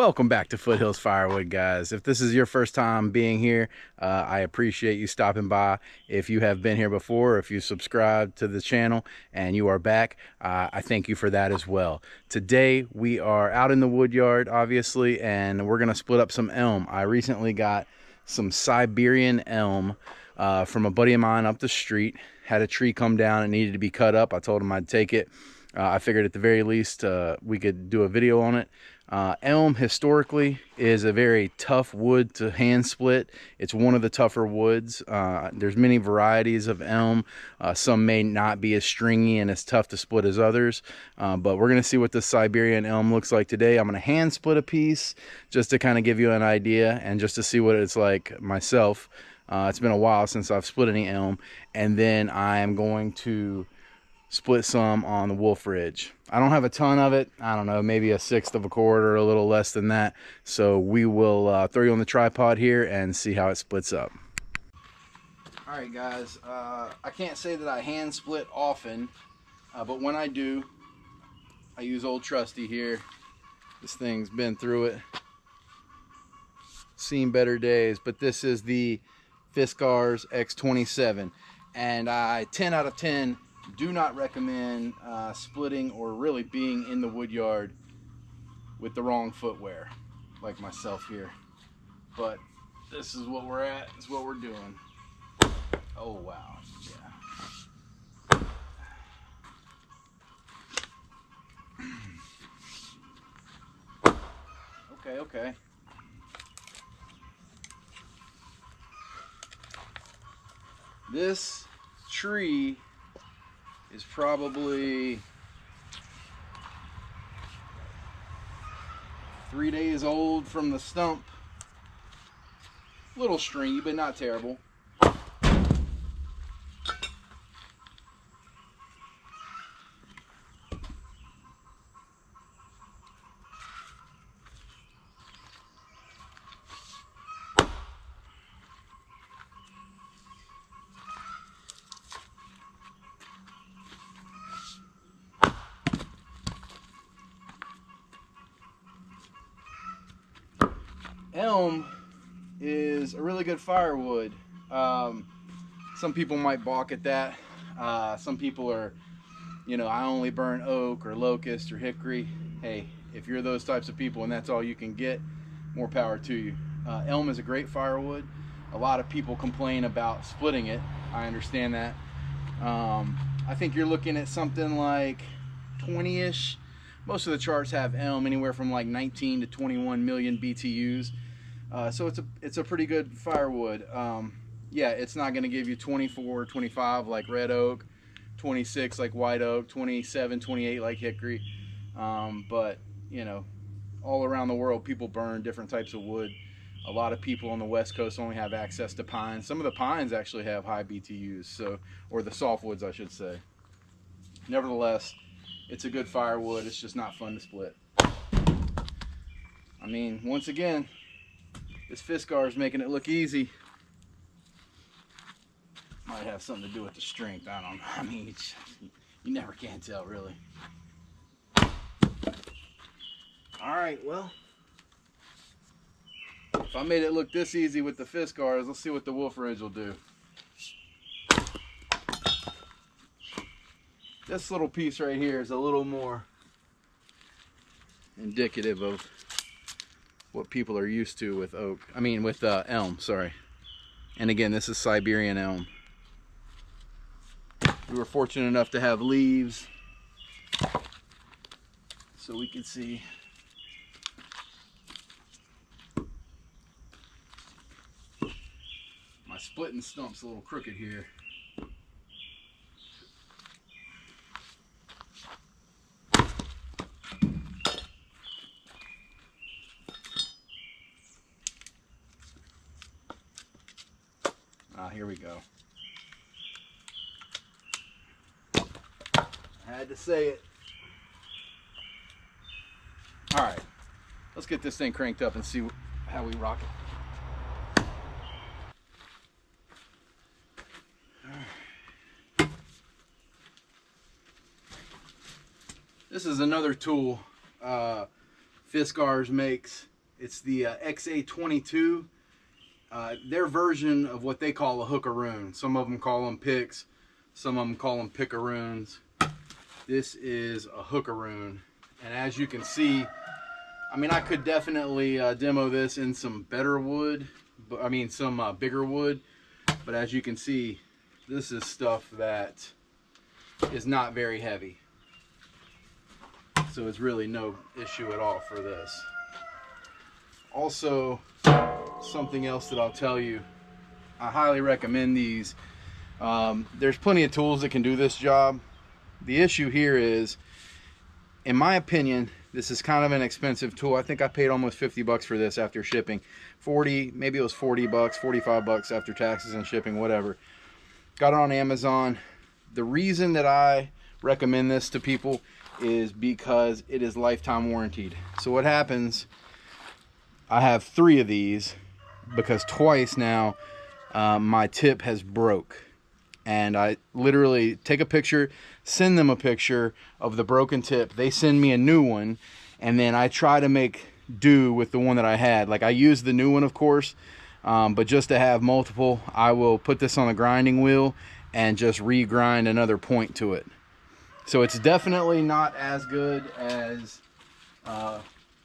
Welcome back to Foothills Firewood, guys. If this is your first time being here, I appreciate you stopping by. If you have been here before, if you subscribed to the channel and you are back, I thank you for that as well. Today we are out in the wood yard, obviously, and we're gonna split up some elm. I recently got some Siberian elm from a buddy of mine up the street. Had a tree come down and needed to be cut up. I told him I'd take it. I figured at the very least we could do a video on it. Elm historically is a very tough wood to hand split. It's one of the tougher woods. There's many varieties of elm. Some may not be as stringy and as tough to split as others, but we're going to see what the Siberian elm looks like today. I'm going to hand split a piece just to kind of give you an idea and just to see what it's like myself. It's been a while since I've split any elm, and then I am going to split some on the Wolferidge. I don't have a ton of it. I don't know, maybe a sixth of a cord or a little less than that. So we will throw you on the tripod here and see how it splits up. All right, guys. I can't say that I hand split often, but when I do, I use old trusty here. This thing's been through it, seen better days, but this is the Fiskars X27, and I 10 out of 10 do not recommend splitting or really being in the wood yard with the wrong footwear like myself here, but this is what we're at. It's what we're doing. Oh wow, yeah. Okay. This tree is probably 3 days old from the stump. A little stringy, but not terrible. Elm is a really good firewood. Some people might balk at that. Some people are, I only burn oak or locust or hickory. Hey, if you're those types of people and that's all you can get, more power to you. Elm is a great firewood. A lot of people complain about splitting it. I understand that. I think you're looking at something like 20-ish. Most of the charts have elm anywhere from like 19 to 21 million BTUs. So it's a pretty good firewood. Yeah, it's not going to give you 24, 25 like red oak, 26 like white oak, 27, 28 like hickory. But, all around the world, people burn different types of wood. A lot of people on the West Coast only have access to pines. Some of the pines actually have high BTUs, or the softwoods, I should say. Nevertheless, it's a good firewood. It's just not fun to split. I mean, once again, this Fiskar is making it look easy. Might have something to do with the strength. I don't know. I mean, you never can tell, really. All right, well, if I made it look this easy with the Fiskars, let's see what the Wolferidge will do. This little piece right here is a little more indicative of what people are used to with oak. I mean, with elm, sorry. And again, this is Siberian elm. We were fortunate enough to have leaves so we could see. My splitting stump's a little crooked here. Here we go. I had to say it. All right, let's get this thing cranked up and see how we rock it. All right. This is another tool Fiskars makes. It's the XA22. Their version of what they call a Hookaroon. Some of them call them picks, some of them call them pickaroons. This is a Hookaroon, and as you can see, I mean, I could definitely demo this in some better wood, but I mean some bigger wood, but as you can see, this is stuff that is not very heavy, so it's really no issue at all for this. Also, something else that I'll tell you, I highly recommend these. There's plenty of tools that can do this job. The issue here is, in my opinion, this is kind of an expensive tool. I think I paid almost 50 bucks for this after shipping. 40, maybe it was 40 bucks, 45 bucks after taxes and shipping, whatever. Got it on Amazon. The reason that I recommend this to people is because it is lifetime warranted. So what happens, I have 3 of these because twice now my tip has broke, and I literally take a picture, send them a picture of the broken tip, they send me a new one, and then I try to make do with the one that I had. Like, I use the new one, of course, but just to have multiple, I will put this on a grinding wheel and just regrind another point to it. So it's definitely not as good as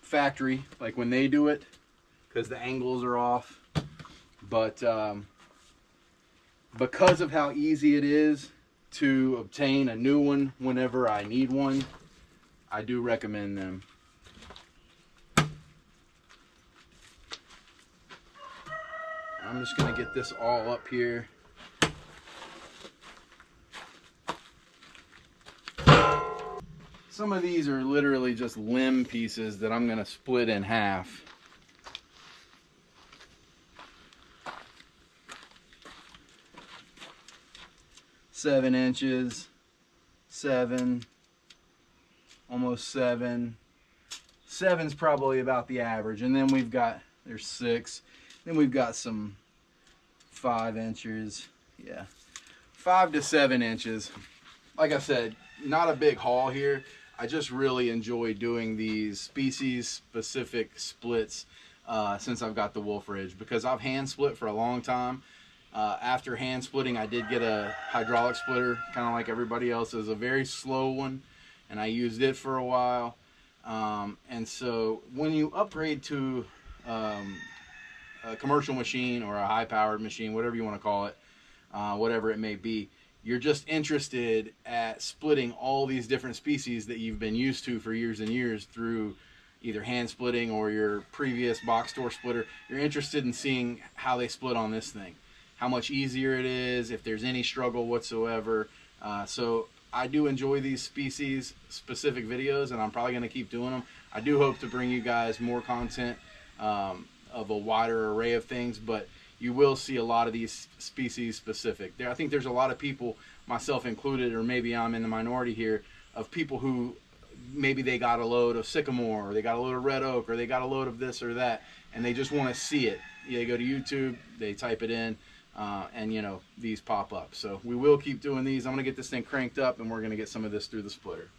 factory, like when they do it, because the angles are off. But because of how easy it is to obtain a new one whenever I need one, I do recommend them. I'm just going to get this all up here. Some of these are literally just limb pieces that I'm going to split in half. Seven inches, 7, almost 7. 7's probably about the average, and then we've got, there's 6. Then we've got some 5 inches. Yeah, 5 to 7 inches. Like I said, not a big haul here. I just really enjoy doing these species-specific splits since I've got the Wolferidge, because I've hand split for a long time. After hand splitting, I did get a hydraulic splitter, kind of like everybody else. It was a very slow one, and I used it for a while. And so when you upgrade to a commercial machine or a high-powered machine, whatever you want to call it, whatever it may be, you're just interested at splitting all these different species that you've been used to for years and years through either hand splitting or your previous box store splitter. You're interested in seeing how they split on this thing, how much easier it is, if there's any struggle whatsoever. So I do enjoy these species specific videos, and I'm probably going to keep doing them. I do hope to bring you guys more content of a wider array of things, but you will see a lot of these species specific. I think there's a lot of people, myself included, or maybe I'm in the minority here, of people who maybe they got a load of sycamore, or they got a load of red oak, or they got a load of this or that, and they just want to see it. They go to YouTube, they type it in, and you know, these pop up. So we will keep doing these. I'm going to get this thing cranked up, and we're going to get some of this through the splitter.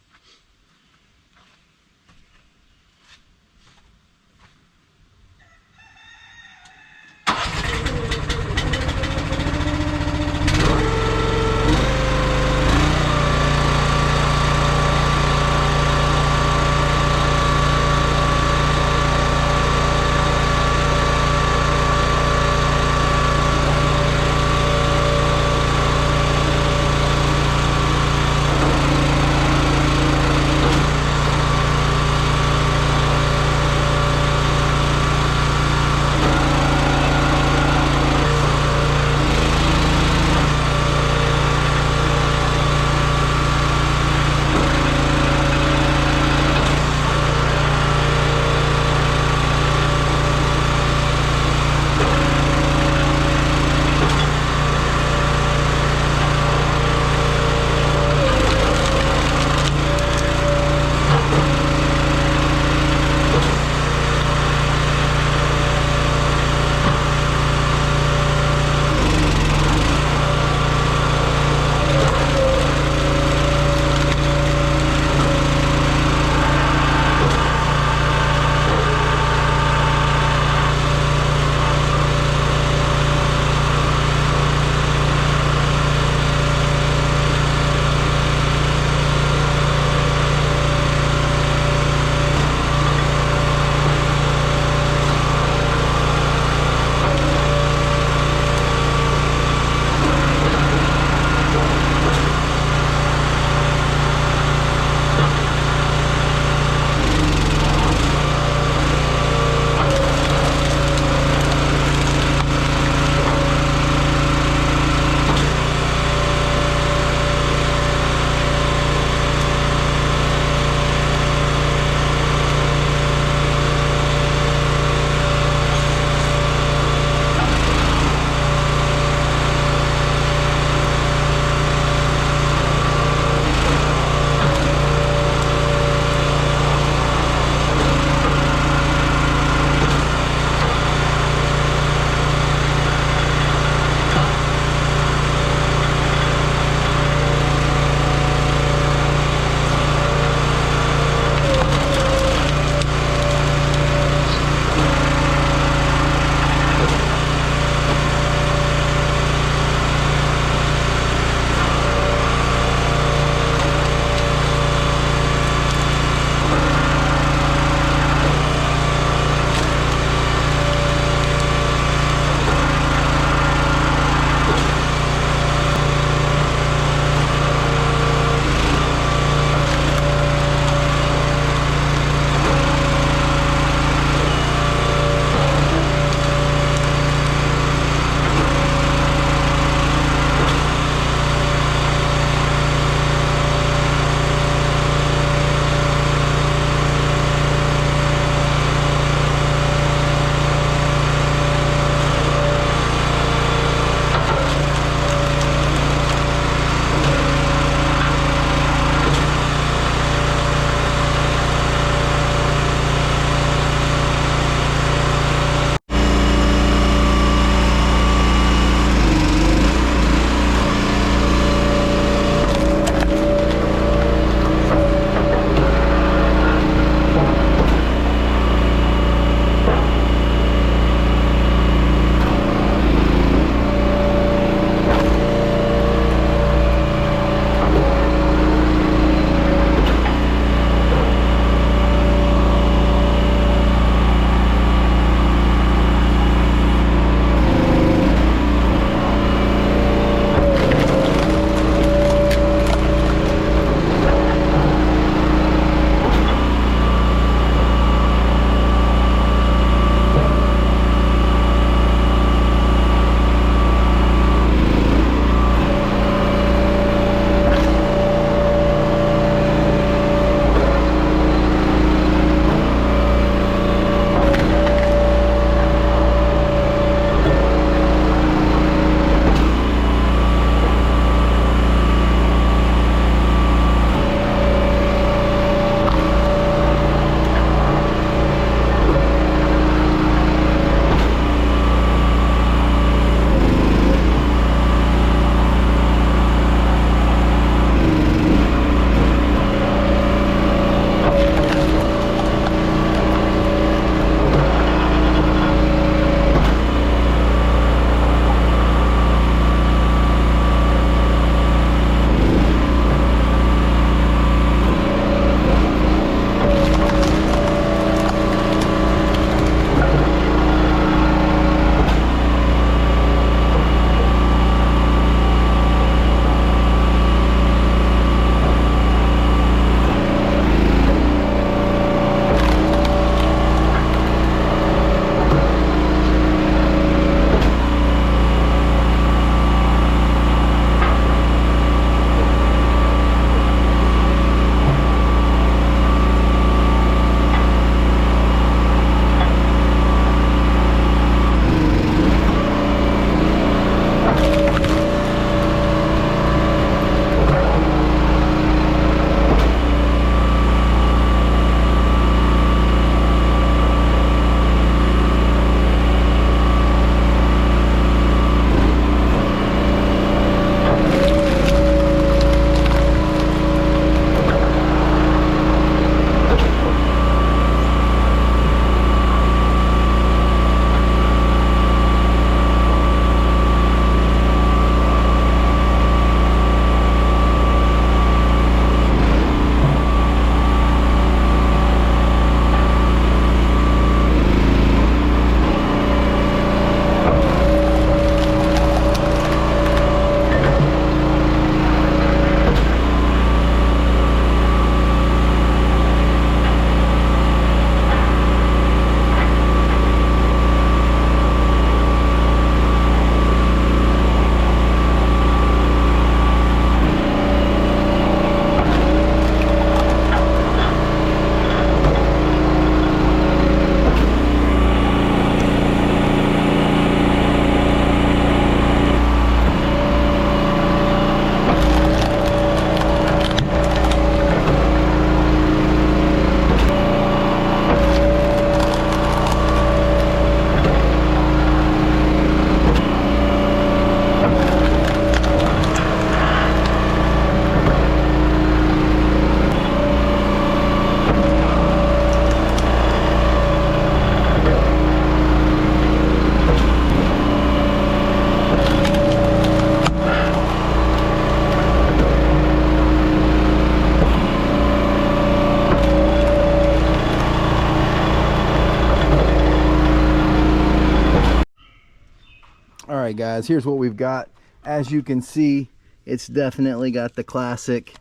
guys, here's what we've got. As you can see, it's definitely got the classic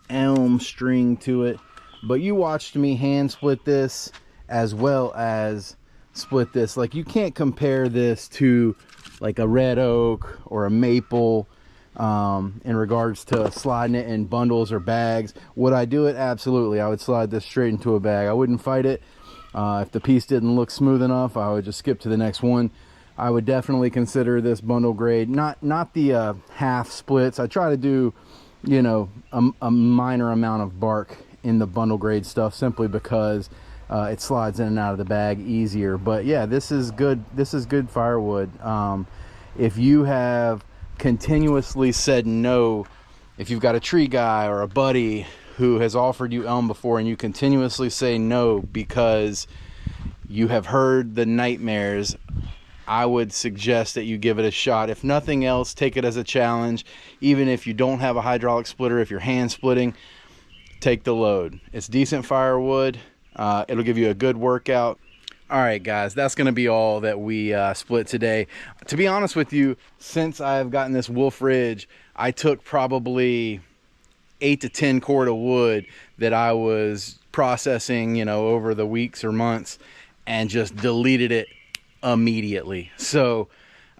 elm string to it, but you watched me hand split this as well as split this. Like, you can't compare this to like a red oak or a maple in regards to sliding it in bundles or bags. Would I do it? Absolutely. I would slide this straight into a bag. I wouldn't fight it. If the piece didn't look smooth enough, I would just skip to the next one. I would definitely consider this bundle grade, not the half splits. I try to do, you know, a minor amount of bark in the bundle grade stuff, simply because it slides in and out of the bag easier. But yeah, this is good. This is good firewood. If you have continuously said no, if you've got a tree guy or a buddy who has offered you elm before and you continuously say no because you have heard the nightmares, I would suggest that you give it a shot. If nothing else, take it as a challenge. Even if you don't have a hydraulic splitter, if you're hand splitting, take the load. It's decent firewood. It'll give you a good workout. All right, guys, that's going to be all that we split today. To be honest with you, since I've gotten this Wolferidge, I took probably 8 to 10 cord of wood that I was processing, you know, over the weeks or months, and just deleted it immediately. So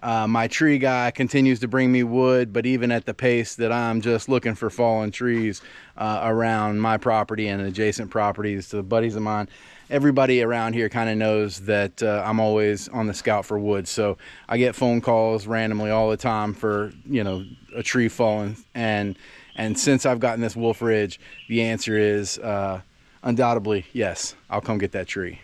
my tree guy continues to bring me wood, but even at the pace that I'm just looking for fallen trees around my property and adjacent properties to buddies of mine, everybody around here kind of knows that I'm always on the scout for wood. So I get phone calls randomly all the time for, you know, a tree falling. And since I've gotten this Wolferidge, the answer is undoubtedly yes, I'll come get that tree.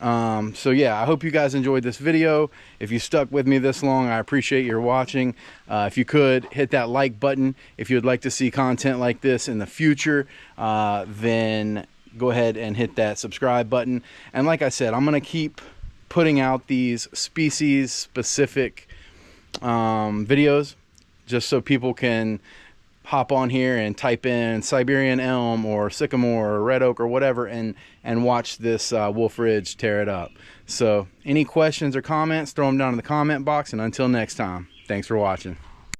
So yeah, I hope you guys enjoyed this video. If you stuck with me this long, I appreciate your watching. If you could hit that like button if you would like to see content like this in the future, then go ahead and hit that subscribe button. And like I said, I'm going to keep putting out these species specific videos, just so people can hop on here and type in Siberian elm or sycamore or red oak or whatever, and watch this Wolferidge tear it up. So any questions or comments, throw them down in the comment box, and until next time, thanks for watching.